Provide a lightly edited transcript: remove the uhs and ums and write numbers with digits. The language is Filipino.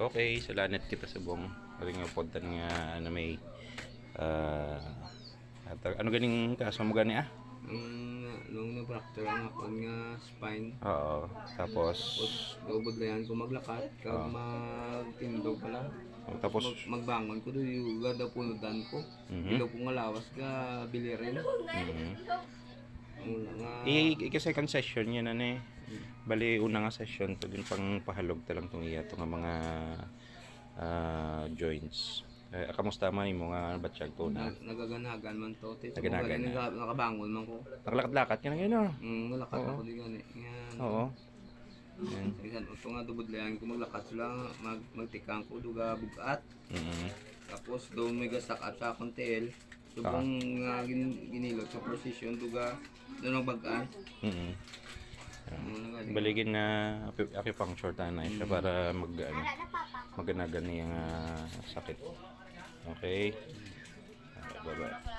Okay, salamat kita sa buong ring pod nga ano may ano ganing kaso mo gani ah? Nung na-fracture ang ako nga spine. Oo, tapos Lubod na yan ko maglakat, kag magtindog pala. tapos Magbangon ko doon yung gada punudan ko. Ilaw ko nga lawas ka bilirin. Mula nga... second session yan ano eh. Bali, una nga session to din pang pahalog talang itong iya itong mga joints. Kamusta man yung mga batsyag to na? Nagaganagan man to. Nagaganagan na. Nakabangon man ko. Nakalakad-lakad ka na ngayon oh. Nalakat ako din gani. Oo. Yan. Ito nga dubodlayan ko maglakat sila, magtikang ko, duga bugat. Tapos doon may gasakat sa akong tail. Subong ginilot sa position, duga doon ang bagaan. Baligin na acupuncture tayo na siya para maganagan yung sakit. Okay? Bye-bye.